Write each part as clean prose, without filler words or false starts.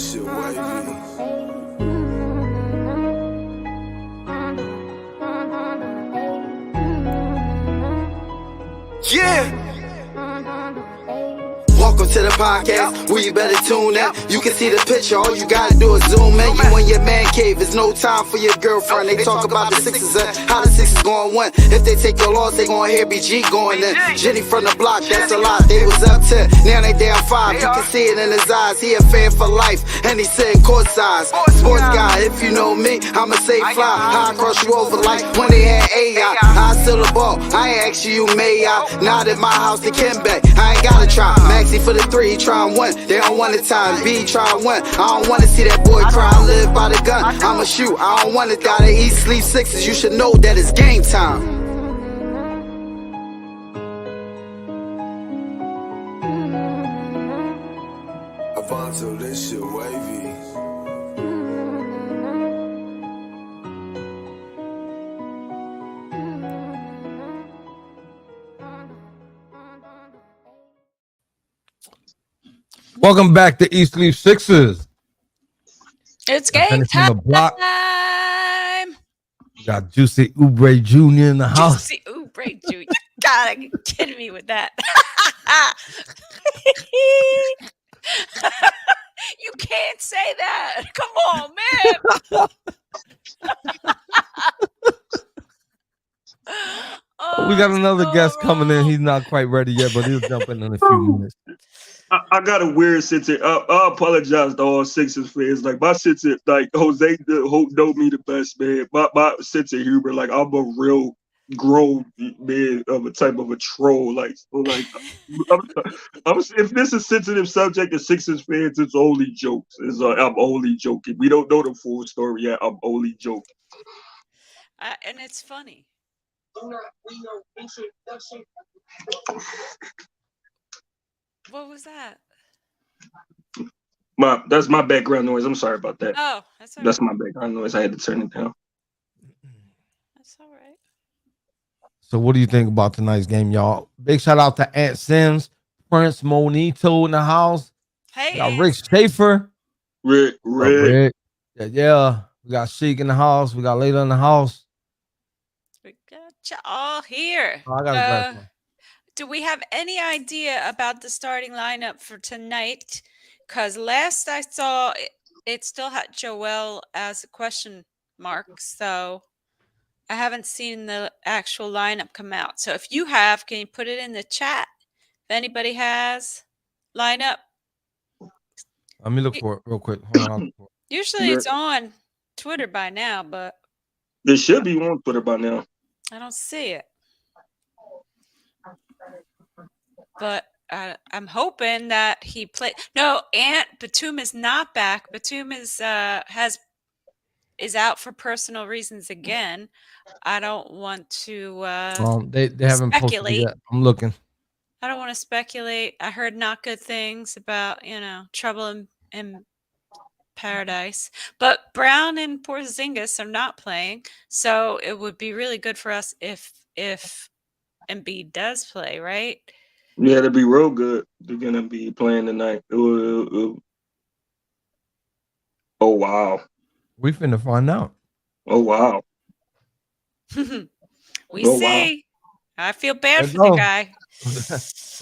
this shit wavy. Yeah. Welcome to the podcast, where you better tune in. You can see the picture, all you gotta do is zoom in. You in your man cave, it's no time for your girlfriend. They talk about the Sixers and how the Sixers gon' win. If they take your loss, they gon' hear BG going in. Jenny from the block, that's a lot. They was up 10, now they down 5. You can see it in his eyes, he a fan for life, and he sitting courtside. Sports guy, if you know me, I'ma say fly. I cross you over like when they had AI. I still the ball, I ain't ask you may I. Not at my house, the Kimbe, I ain't gotta try. Maxie for the 3, he try and win. They don't want the time, B try and win. I don't wanna see that boy cry, I live by the gun. I'ma shoot, I don't wanna die to eat, sleep Sixes. You should know that it's game time. Alfonso, this shit wavy. Welcome back to East Leaf Sixers. It's game time. We got Juicy Oubre Jr. in the house. Juicy Oubre Jr. You gotta be kidding me with that. You can't say that. Come on, man. We got another guest coming in. He's not quite ready yet, but he'll jump in a few minutes. I got a weird sense of, I apologize to all Sixers fans. Like, my sense of, like, Jose know me the best, man. My sense of humor, like, I'm a real grown man of a type of a troll. Like, if this is a sensitive subject to Sixers fans, it's only jokes. I'm only joking. We don't know the full story yet. I'm only joking. And it's funny. What was that? That's my background noise. I'm sorry about that. Oh, that's all right. That's my background noise. I had to turn it down. That's all right. So what do you think about tonight's game, y'all? Big shout out to Aunt Sims, Prince Monito in the house. Hey, we got Rick Schaefer. Rick. Yeah. We got Sheik in the house. We got Layla in the house. We got you all here. Oh, I got do we have any idea about the starting lineup for tonight? Because last I saw, it still had Joel as a question mark. So I haven't seen the actual lineup come out. So if you have, can you put it in the chat? If anybody has lineup. Let me look for it real quick. Hold on. Usually it's on Twitter by now, but it should be on Twitter by now. I don't see it. But I'm hoping that he played. No, Aunt Batum is not back. Batum is out for personal reasons again. I don't want to they haven't posted it yet. I'm looking. I don't want to speculate. I heard not good things about, trouble in paradise. But Brown and Porzingis are not playing, so it would be really good for us if Embiid does play, right? Yeah, it'll be real good. They're gonna be playing tonight. Oh wow. We finna find out. Oh wow. We see. Wow. I feel bad for the guy.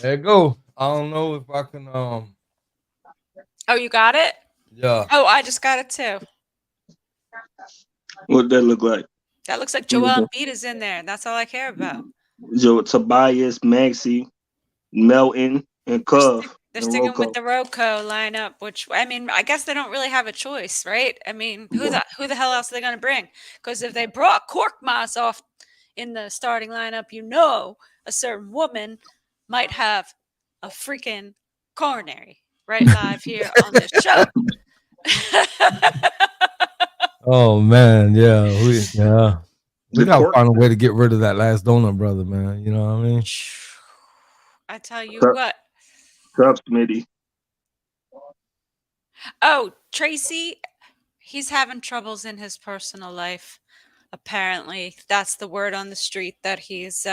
There you go. I don't know if I can Oh, you got it? Yeah. Oh, I just got it too. What that look like? That looks like Joel Embiid is in there. That's all I care about. Tobias, Maxey, Melton, and Cove. They're sticking with the Rocco lineup, which, I mean, I guess they don't really have a choice, right? I mean, who the hell else are they going to bring? Because if they brought Korkmaz off in the starting lineup, a certain woman might have a freaking coronary right live here on this show. Oh, man, yeah. We got to find a way to get rid of that last donut brother, man. You know what I mean? I tell you what. Smitty. Oh, Tracy, he's having troubles in his personal life. Apparently, that's the word on the street, that he's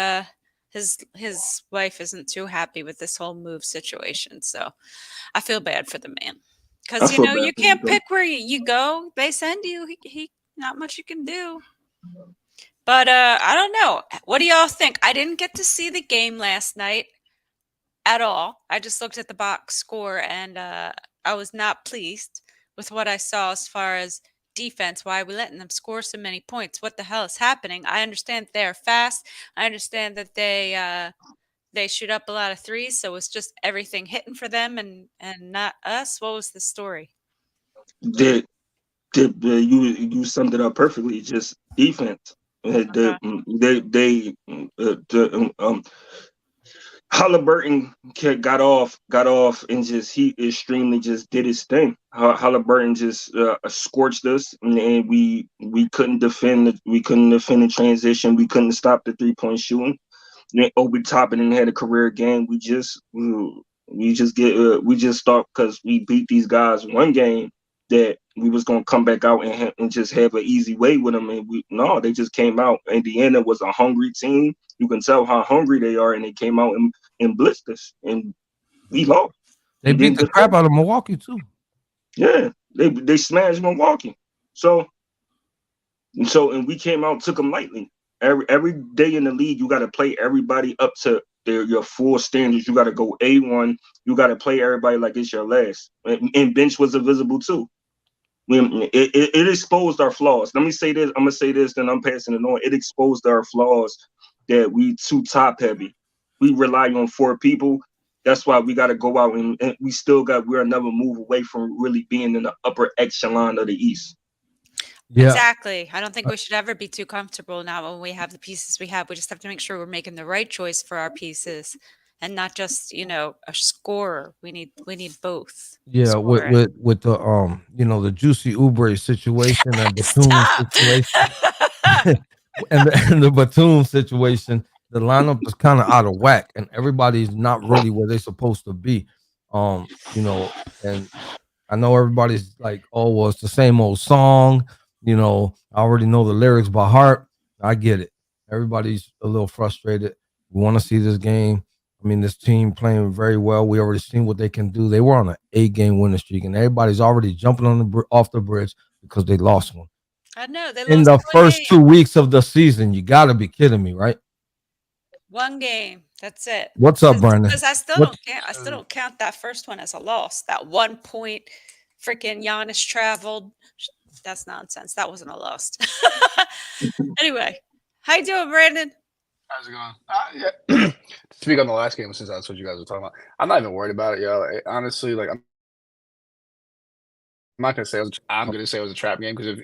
his wife isn't too happy with this whole move situation. So I feel bad for the man. Because feel bad you for him, can't though. pick where you go. They send you. He not much you can do. But I don't know. What do y'all think? I didn't get to see the game last night at all. I just looked at the box score and I was not pleased with what I saw as far as defense. Why are we letting them score so many points? What the hell is happening? I understand they're fast. I understand that they shoot up a lot of threes, so it's just everything hitting for them and not us. What was the story? Did you summed it up perfectly? Just defense. Okay. Halliburton got off, and just he extremely just did his thing. Halliburton just scorched us, and we couldn't defend. We couldn't defend the transition. We couldn't stop the 3-point shooting. Then Obi Toppin had a career game. We just thought because we beat these guys one game that we was gonna come back out and just have an easy way with them, and they just came out. Indiana was a hungry team. You can tell how hungry they are, and they came out and blitzed us, and we lost. They We beat didn't the crap out of Milwaukee too. Yeah, they smashed Milwaukee. And we came out, took them lightly. Every day in the league, you got to play everybody up to your full standards. You got to go A1. You got to play everybody like it's your last. And bench was invisible too. It exposed our flaws. Let me say this. I'm gonna say this, then I'm passing it on. It exposed our flaws that we too top heavy. We rely on 4 people. That's why we got to go out and we're another move away from really being in the upper echelon of the East. Yeah, Exactly. I don't think we should ever be too comfortable now when we have the pieces we have. We just have to make sure we're making the right choice for our pieces and not just, a scorer. We need both. yeah. Scoring. With the the Juicy Oubre situation and Batum Stop. situation and the Batum situation, the lineup is kind of out of whack, and everybody's not really where they're supposed to be. And I know everybody's like, oh, well, it's the same old song. I already know the lyrics by heart. I get it. Everybody's a little frustrated. We want to see this game. I mean, this team playing very well. We already seen what they can do. They were on an 8-game winning streak, and everybody's already jumping off the bridge because they lost one. I know they In lost the one first game. 2 weeks of the season. You got to be kidding me, right? One game. That's it. What's up, Brandon? Because I still What? don't count that first one as a loss. That 1 point freaking Giannis traveled. That's nonsense. That wasn't a loss. Anyway, how you doing, Brandon? How's it going? Yeah. To speak on the last game, since that's what you guys were talking about, I'm not even worried about it, yo. Honestly, like I'm not gonna say I'm gonna say it was a trap game because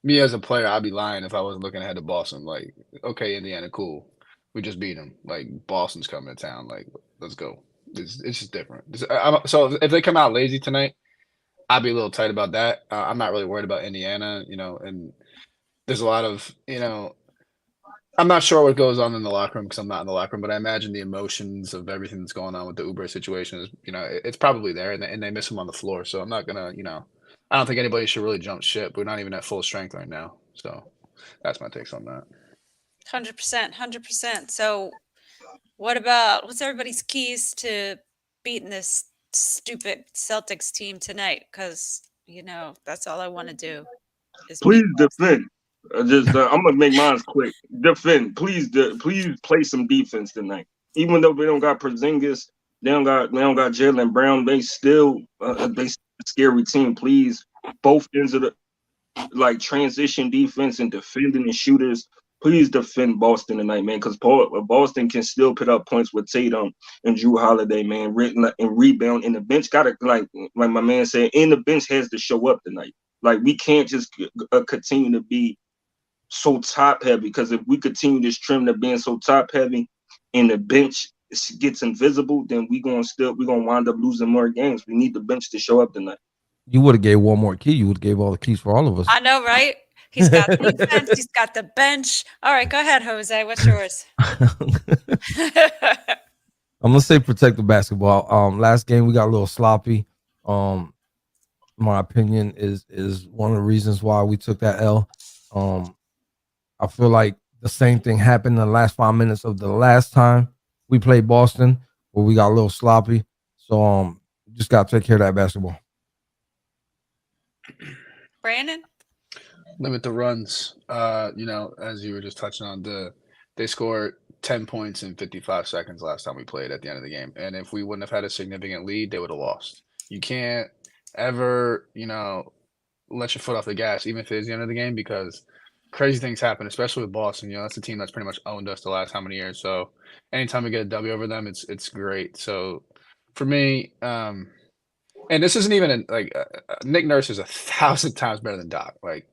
me as a player, I'd be lying if I wasn't looking ahead to Boston. Like, okay, Indiana, cool, we just beat them. Like, Boston's coming to town. Like, let's go. It's just different. So if they come out lazy tonight, I'd be a little tight about that. I'm not really worried about Indiana, and there's a lot of I'm not sure what goes on in the locker room because I'm not in the locker room, but I imagine the emotions of everything that's going on with the Uber situation is, it's probably there, and they miss him on the floor. So I'm not gonna, I don't think anybody should really jump ship. We're not even at full strength right now, so that's my takes on that. 100%, 100%. So, what's everybody's keys to beating this stupid Celtics team tonight? Because that's all I want to do is Please beat Boston. defend. I'm gonna make mine quick. Defend, please. Please play some defense tonight. Even though they don't got Porzingis, they don't got Jalen Brown. They still a scary team. Please, both ends of the transition defense and defending and shooters. Please defend Boston tonight, man, because Boston can still put up points with Tatum and Drew Holiday, man, and rebound. And the bench got to like my man said, and the bench has to show up tonight. Like, we can't just continue to be so top heavy, because if we continue this trend of being so top heavy and the bench gets invisible, then we're gonna wind up losing more games. We need the bench to show up tonight. You would have gave one more key. You would have gave all the keys for all of us. I know, right? He's got defense. He's got the bench. All right, go ahead, Jose. What's yours? I'm gonna say protect the basketball. Last game we got a little sloppy. My opinion is one of the reasons why we took that L. I feel like the same thing happened in the last 5 minutes of the last time we played Boston, where we got a little sloppy. So just gotta take care of that basketball. Brandon? Limit the runs. As you were just touching on, they scored 10 points in 55 seconds last time we played at the end of the game. And if we wouldn't have had a significant lead, they would have lost. You can't ever, let your foot off the gas, even if it is the end of the game, because crazy things happen, especially with Boston. That's a team that's pretty much owned us the last how many years. So anytime we get a W over them, it's great. So for me, and this isn't even Nick Nurse is 1,000 times better than Doc. Like,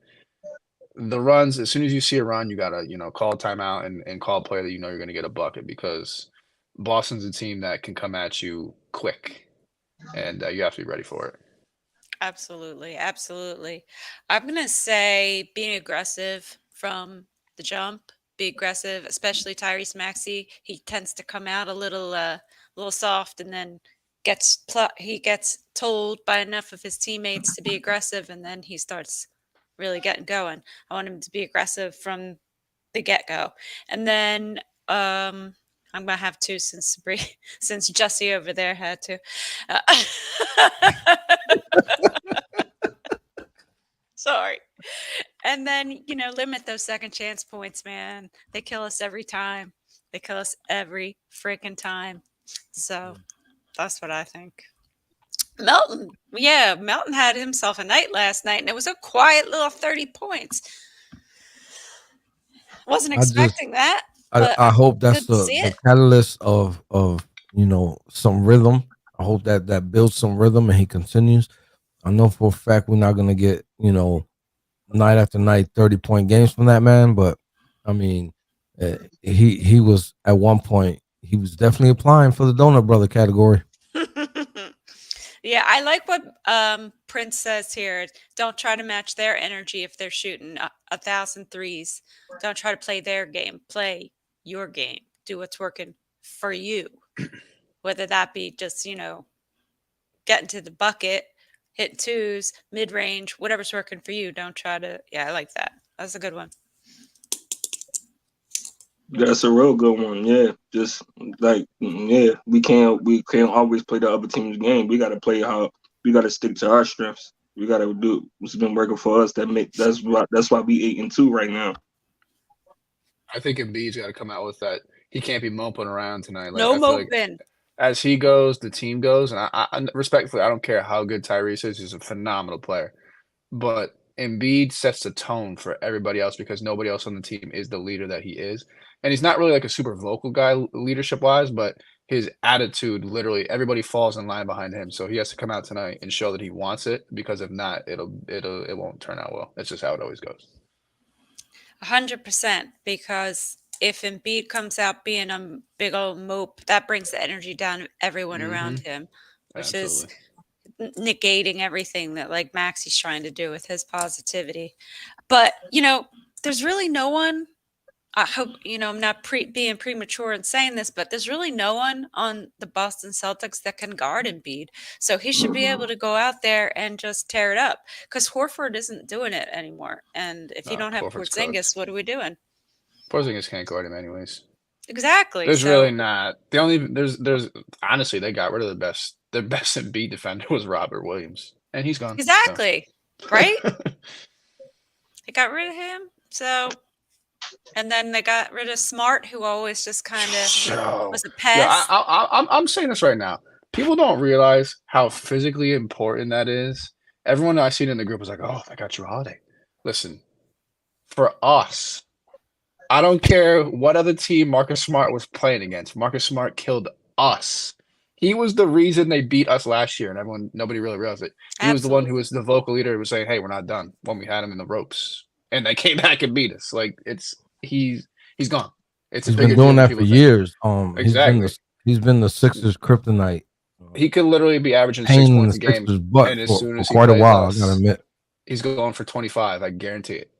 the runs, as soon as you see a run, you gotta, call a timeout and call a play that you're gonna get a bucket, because Boston's a team that can come at you quick, and you have to be ready for it. Absolutely. Absolutely. I'm going to say being aggressive from the jump, be aggressive, especially Tyrese Maxey. He tends to come out a little soft, and then he gets told by enough of his teammates to be aggressive, and then he starts really getting going. I want him to be aggressive from the get-go. And then I'm going to have two since Jesse over there had to. Sorry. And then, limit those second chance points, man. They kill us every time. They kill us every freaking time. So that's what I think. Melton had himself a night last night, and it was a quiet little 30 points. Wasn't expecting that. I hope that's good to see the it. catalyst of some rhythm. I hope that builds some rhythm and he continues. I know for a fact we're not gonna get night after night 30-point games from that man, but I mean, he was at one point, he was definitely applying for the Donut Brother category. Yeah, I like what Prince says here. Don't try to match their energy if they're shooting 1,000 threes. Don't try to play their game. Play your game. Do what's working for you. Whether that be just, getting to the bucket, hit twos, mid-range, whatever's working for you. Don't try to. Yeah, I like that. That's a good one. That's a real good one. Yeah, just we can't always play the other team's game. We got to play we got to stick to our strengths. We got to do what's been working for us. That's why we 8-2 right now. I think Embiid's got to come out with that. He can't be moping around tonight. Like, No I feel like moping. as he goes, the team goes, and I respectfully, I don't care how good Tyrese is. He's a phenomenal player, but Embiid sets the tone for everybody else, because nobody else on the team is the leader that he is. And he's not really like a super vocal guy leadership wise, but his attitude, literally everybody falls in line behind him. So he has to come out tonight and show that he wants it, because if not, it won't turn out well. That's just how it always goes. 100%, because if Embiid comes out being a big old mope, that brings the energy down to everyone around him, which is negating everything that like Maxey's trying to do with his positivity. But, there's really no one. I hope, I'm not being premature in saying this, but there's really no one on the Boston Celtics that can guard Embiid. So he should be able to go out there and just tear it up, because Horford isn't doing it anymore. And if you don't have Porzingis, what are we doing? Porzingis can't guard him anyways. Exactly. There's really not. There's honestly, they got rid of their best Embiid defender was Robert Williams, and he's gone. Exactly. So. Right? They got rid of him. So, and then they got rid of Smart, who always just kind of was a pest. Yeah, I'm saying this right now. People don't realize how physically important that is. Everyone I seen in the group was like, "Oh, I got Drew Holiday." Listen, for us, I don't care what other team Marcus Smart was playing against. Marcus Smart killed us. He was the reason they beat us last year, and nobody really realized it. He was the one who was the vocal leader who was saying, "Hey, we're not done," when we had him in the ropes, and they came back and beat us. Like, he's gone. He's been doing that for years. Exactly. He's been the Sixers' kryptonite. He could literally be averaging 6 points a game, and as soon as he quite a while, us, I gotta admit, he's going for 25. I guarantee it.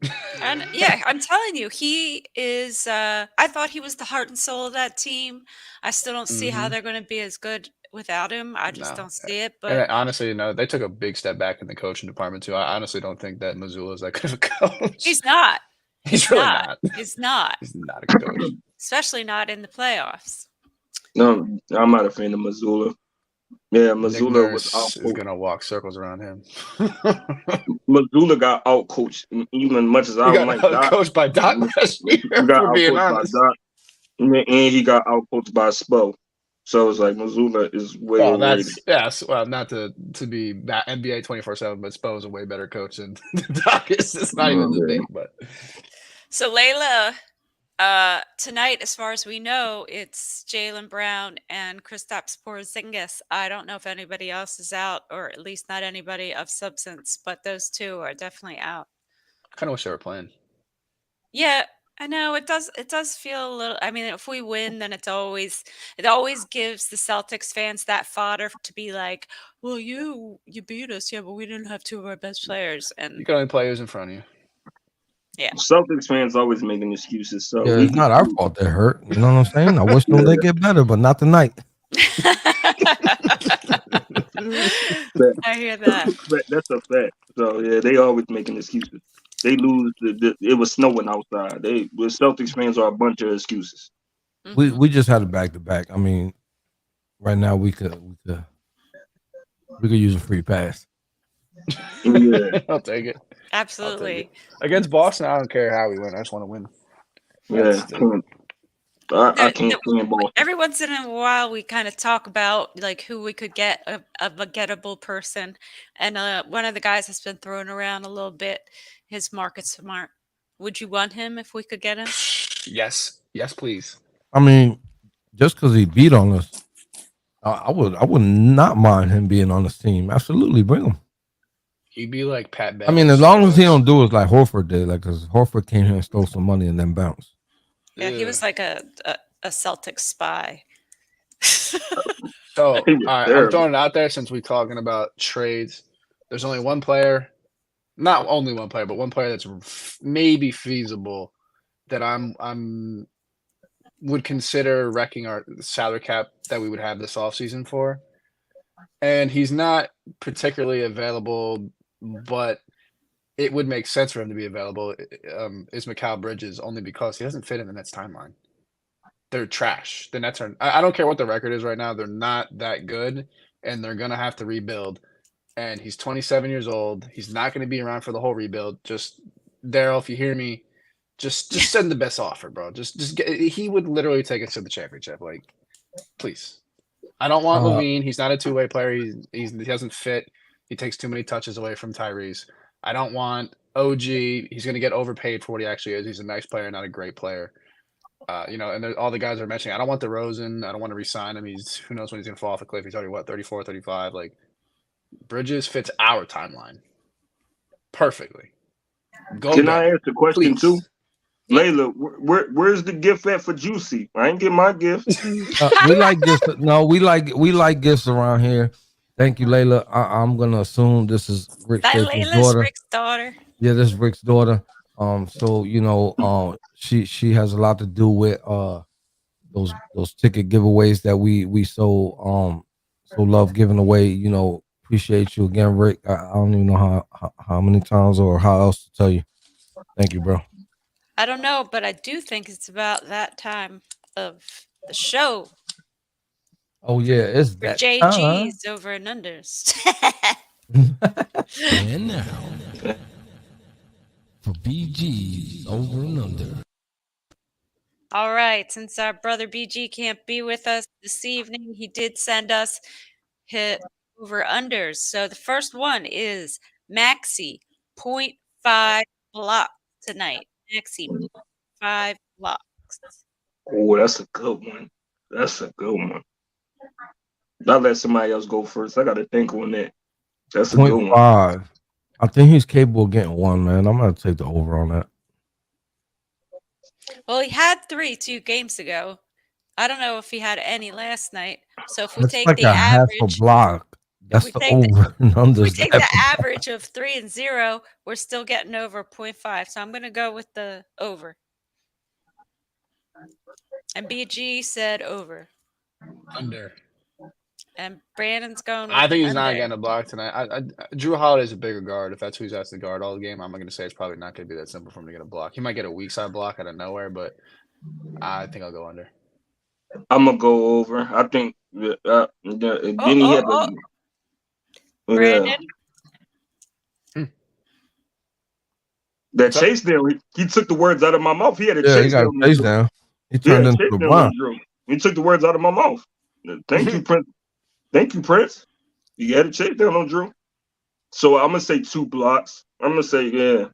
And yeah, I'm telling you, he is. I thought he was the heart and soul of that team. I still don't see how they're going to be as good without him. I just don't see it. But and honestly, they took a big step back in the coaching department too. I honestly don't think that Mazzulla is that good of a coach. He's not. He's really not. He's not. He's not a good coach. Especially not in the playoffs. No, I'm not a fan of Mazzulla. Yeah, Nick Missoula was Nurse is out. gonna walk circles around him. Missoula got out coached. Even much as I He don't got like Doc, coached by Doc last year, he got for out being coached by honest. Doc, and he got out coached by Spo. So it's like Missoula is way Well, overrated. well, not to be that NBA 24/7, but Spo is a way better coach than Doc is. It's not even a debate, but So Layla, tonight, as far as we know, it's Jaylen Brown and Kristaps Porzingis. I don't know if anybody else is out, or at least not anybody of substance, but those two are definitely out. I kind of wish they were playing. Yeah, I know it does. It does feel a little. I mean, if we win, then it always gives the Celtics fans that fodder to be like, "Well, you beat us, yeah, but we didn't have two of our best players." You And can only play who's in front of you. yeah, Celtics fans always making excuses. So Yeah, we it's not our fault they're hurt. You know what I'm saying? I wish them they get better, but not tonight. I hear that. That's a fact. So yeah, they always making excuses. They lose. It was snowing outside. The Celtics fans are a bunch of excuses. Mhm. We just had a back to back. I mean, right now we could use a free pass. Yeah, I'll take it. Absolutely. Against Boston, I don't care how we win. I just want to win. yeah. I can't stand Boston. Every once in a while, we kind of talk about like who we could get of a gettable person, and one of the guys has been thrown around a little bit. His Marcus Smart. Would you want him if we could get him? Yes, please. I mean, just because he beat on us, I would not mind him being on this team. Absolutely, bring him. He'd be like Pat Bev. I mean, as long as he don't do it like Horford did, like because Horford came here and stole some money and then bounced. Yeah, he was like a Celtic spy. So I'm throwing it out there since we're talking about trades. There's only one player, not only one player, but one player that's maybe feasible that I'm would consider wrecking our salary cap that we would have this offseason for. And he's not particularly available, but it would make sense for him to be available. Is Mikal Bridges, only because he doesn't fit in the Nets timeline. They're trash. The Nets are. I don't care what the record is right now. They're not that good, and they're gonna have to rebuild. And he's 27 years old. He's not going to be around for the whole rebuild. Just Daryl, if you hear me, just send the best offer, bro. Just get. He would literally take us to the championship. Like, please. I don't want Levine. He's not a two-way player. He doesn't fit. He takes too many touches away from Tyrese. I don't want OG. He's going to get overpaid for what he actually is. He's a nice player, not a great player. And all the guys are mentioning. I don't want DeRozan. I don't want to re-sign him. Who knows when he's going to fall off a cliff. He's already 34, 35. Like, Bridges fits our timeline perfectly. Can I ask a question too? Layla, where's the gift at for Juicy? I ain't get my gift. We like gifts. No, we like gifts around here. Thank you, Layla. I'm gonna assume this is Rick's daughter. Rick's daughter. Yeah, this is Rick's daughter. So she has a lot to do with those ticket giveaways that we so love giving away. Appreciate you again, Rick. I don't even know how many times or how else to tell you. Thank you, bro. I don't know, but I do think it's about that time of the show. Oh yeah, it's that JG's over and unders. And now for BG's over and under. All right, since our brother BG can't be with us this evening, he did send us hit over unders. So the first one is Maxi 0.5 blocks tonight. Maxi 5 blocks. Oh, that's a good one. I'll let somebody else go first. I got to think on that. That's a good one. 0.5. I think he's capable of getting one, man. I'm gonna take the over on that. Well, he had 3 2 games ago. I don't know if he had any last night. So if we take like the average, half a block. That's the over and under. If we take the average of 3 and 0, we're still getting over 0.5. So I'm going to go with the over. And BG said over. Under. And Brandon's going with I think he's under. not getting a block tonight. Drew Holiday's a bigger guard. If that's who he's asked to guard all the game, I'm going to say it's probably not going to be that simple for him to get a block. He might get a weak side block out of nowhere, but I think I'll go under. I'm going to go over. I think Then Oh, he oh, had oh. the Brandon. that What's up? chase down. He took the words out of my mouth. He had a Yeah, he chase got down a on face Drew. down. He He had turned a into chase a down on blind. Drew. He took the words out of my mouth. Thank you, Prince. Thank you, Prince. He had a chase down on Drew. So I'm gonna say 2 blocks. I'm gonna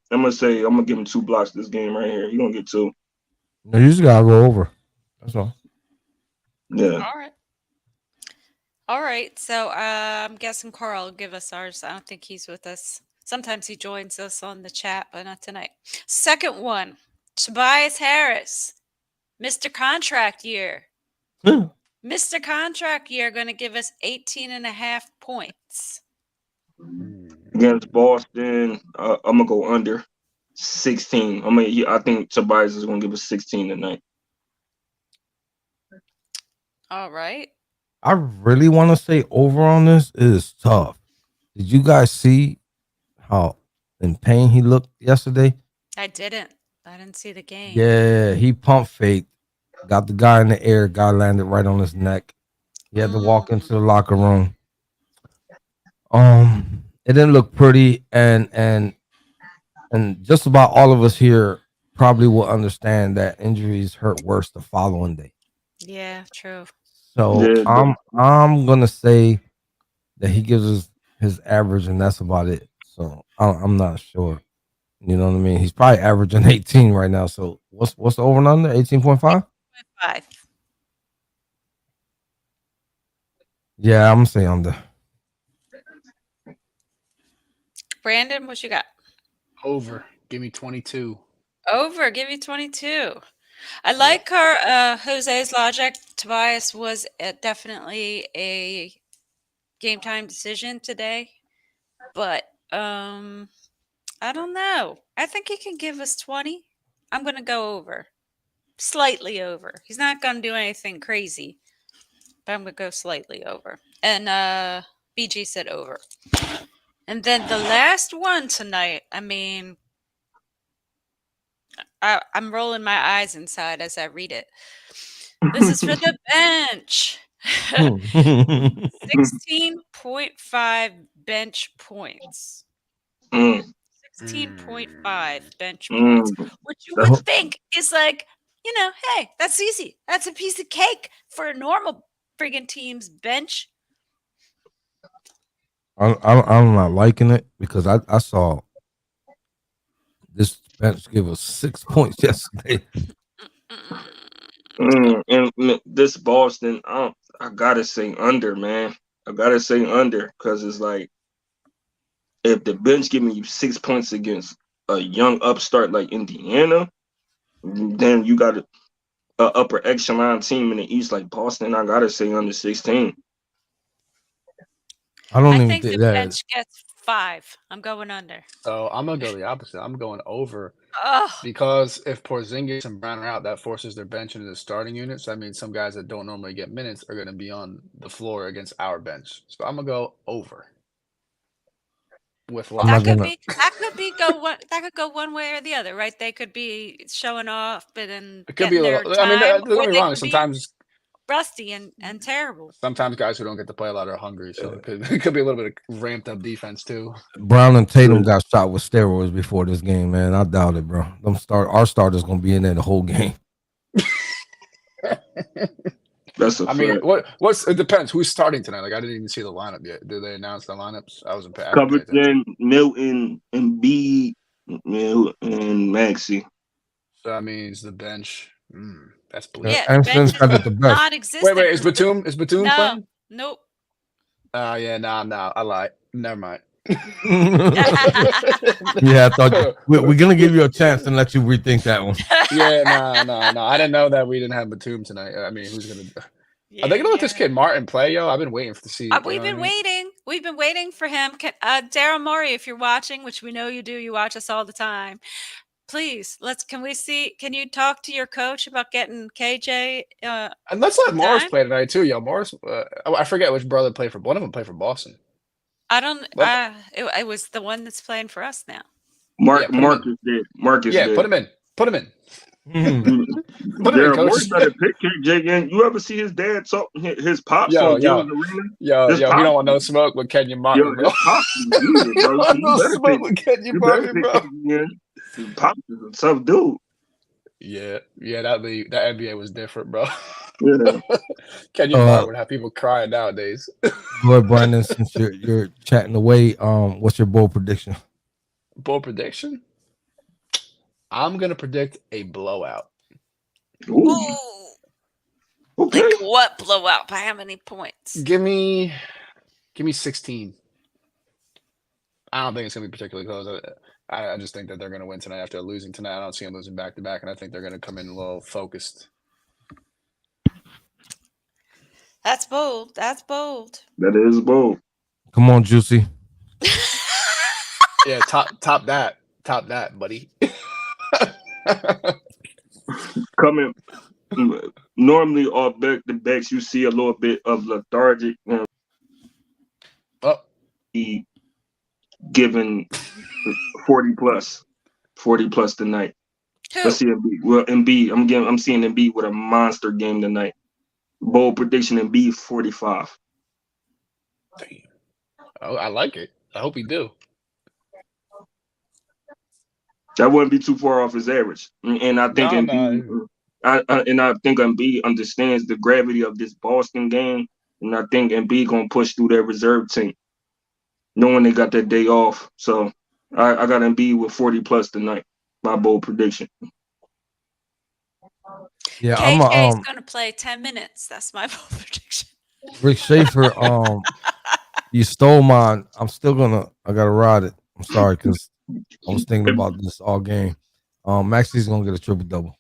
give him 2 blocks this game right here. He gonna get 2. No, you just gotta go over. That's all. Yeah. All right. So I'm guessing Carl will give us ours. I don't think he's with us. Sometimes he joins us on the chat, but not tonight. Second one, Tobias Harris, Mr. Contract Year. Mr. Contract Year going to give us 18.5 points. Against Boston, I'm gonna go under 16. I think Tobias is gonna give us 16 tonight. All right. I really want to say over on this. It is tough. Did you guys see how in pain he looked yesterday? I didn't see the game. Yeah, he pump faked, got the guy in the air, guy landed right on his neck. He had to walk into the locker room. It didn't look pretty, and just about all of us here probably will understand that injuries hurt worse the following day. Yeah, true. So Yeah, I'm gonna say that he gives us his average, and that's about it. So I'm not sure. You know what I mean? He's probably averaging 18 right now. So what's the over and under? 18.5? 5. Yeah, I'm gonna say under. Brandon, what you got? Over. Give me 22. Over. Give you 22. I like her, Jose's logic. Tobias was definitely a game time decision today, but I don't know. I think he can give us 20. I'm gonna go over, slightly over. He's not gonna do anything crazy, but I'm gonna go slightly over. And BG said over. And then the last one tonight. I mean, I'm rolling my eyes inside as I read it. This is for the bench. 16.5 bench points. 16.5 bench points, which you would think is like, hey, that's easy. That's a piece of cake for a normal friggin' team's bench. I'm not liking it because I saw this bench give us 6 points yesterday. And this Boston, I gotta say under, man. I gotta say under because it's like if the bench giving you 6 points against a young upstart like Indiana, then you got a upper echelon team in the East like Boston. I gotta say under 16. I think the bench gets 5. I'm going under. So I'm gonna go the opposite. I'm going over Oh, because if Porzingis and Brown are out, that forces their bench into the starting unit. So that means some guys that don't normally get minutes are gonna be on the floor against our bench. So I'm gonna go over with that lock. could go one way or the other, right? They could be showing off, but then It could be getting a their little. I mean, time, don't or get me they wrong. could be Sometimes rusty and terrible. Sometimes guys who don't get to play a lot are hungry, so it could be a little bit of ramped up defense too. Brown and Tatum got shot with steroids before this game, man. I doubt it, bro. Our starters gonna be in there the whole game. That's a I mean, it depends who's starting tonight. Like I didn't even see the lineup yet. Did they announce the lineups? I wasn't paying attention. Covington, Milton, and B, and Maxey. So that means the bench. That's bleak. Yeah, the bench is non-existent. Wait, is Batum playing? Nope. Yeah, nah, I lied. Never mind. Yeah, I thought we're gonna give you a chance and let you rethink that one. Yeah, no. I didn't know that we didn't have Batum tonight. I mean, who's gonna? Are they gonna let this kid Martin play, yo? I've been waiting to see. We've been waiting. We've been waiting for him. Daryl Morey, if you're watching, which we know you do, you watch us all the time. Please, can you talk to your coach about getting KJ? And let's let Morris play tonight too, yo. Morris, I forget which brother played for. One of them played for Boston. I don't. It was the one that's playing for us now. Marcus did. Put him in. What are the Darren Morris coaches? better pick KJ. And you ever see his dad talk? His pops Yo, on yo. Gil's Arena. Yo, His he pops- don't want no smoke with Kenyon Yo, Martin, bro. his pops is good, bro. No So you better smoke pick. with Kenyon You better Martin, pick bro. KJ. His pops is a tough dude. Yeah, that NBA was different, bro. Yeah. Kenyon Martin would have people crying nowadays. Boy, Brandon, since you're chatting away, what's your bold prediction? Bold prediction? I'm gonna predict a blowout. Ooh. Ooh, Okay. like what blowout? By how many points? Give me 16. I don't think it's gonna be particularly close. I just think that they're gonna win tonight after losing tonight. I don't see them losing back to back, and I think they're gonna come in a little focused. That's bold. That's bold. That is bold. Come on, Juicy. Yeah, top that, buddy. Coming normally off back to backs, you see a little bit of lethargic. Oh, He given 40 plus tonight. Who? Let's see Embiid. Well, Embiid, I'm seeing Embiid with a monster game tonight. Bold prediction: Embiid 45. damn. Oh, I like it. I hope he do. That wouldn't be too far off his average. And I think Embiid, I think Embiid understands the gravity of this Boston game, and I think Embiid gonna push through their reserve team, knowing they got that day off. So I got Embiid with 40 plus tonight. My bold prediction. Yeah, KJ is going to play 10 minutes. That's my bold prediction. Rick Schaefer. You stole mine. I gotta ride it. I'm sorry because I was thinking about this all game. Maxi's gonna get a triple double.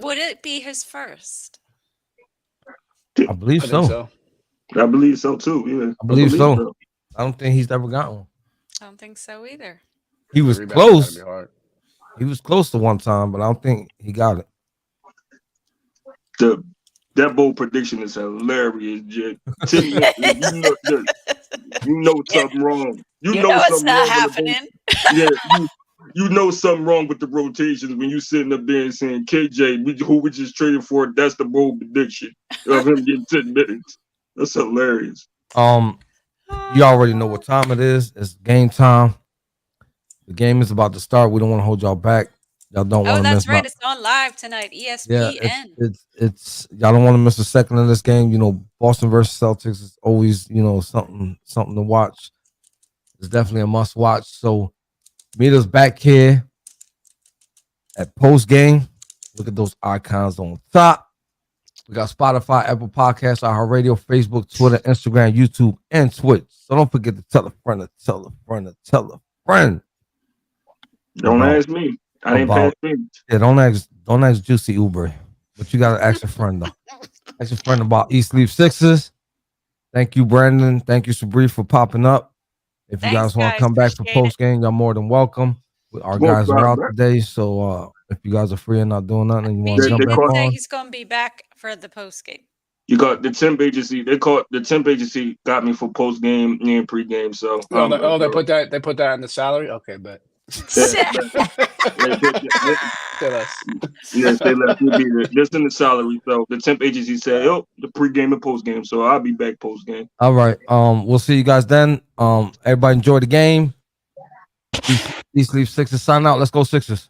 Would it be his first? I believe I think so. so. I believe so too. Yeah, I believe so. I don't think he's ever gotten one. I don't think so either. He was Rebound's close. gotta be hard. He was close to one time, but I don't think he got it. That bold prediction is hilarious, Jay. You know something wrong. You know it's not happening. Yeah, you know something wrong with the rotations when you sitting up there and saying KJ, who we just traded for. That's the bold prediction of him getting 10 minutes. That's hilarious. You already know what time it is. It's game time. The game is about to start. We don't want to hold y'all back. Y'all don't want to miss. That's right. It's on live tonight. ESPN. Yeah, it's y'all don't want to miss a second of this game. You know, Boston versus Celtics is always, something to watch. It's definitely a must watch. So meet us back here at post game. Look at those icons on top. We got Spotify, Apple Podcasts, iHeartRadio, Facebook, Twitter, Instagram, YouTube, and Twitch. So don't forget to tell a friend to tell a friend to tell a friend. Don't ask me. I ain't paying attention. Yeah, don't ask Juicy Uber, but you gotta ask your friend though. Ask your friend about East Leaf Sixers. Thank you, Brandon. Thank you, Sabri, for popping up. If you guys want to come back for post game, y'all more than welcome. Our guys are out today, so if you guys are free and not doing nothing, and you want to jump back on, he's gonna be back for the post game. You got the temp agency. They called the temp agency. Got me for post game and pre game. So they put that in the salary. Okay, but yeah, they left me be there. Just in the salary. So the temp agency said, "Oh, the pre game and post game." So I'll be back post game. All right. We'll see you guys then. Everybody enjoy the game. East Leaf Sixers sign out. Let's go Sixers.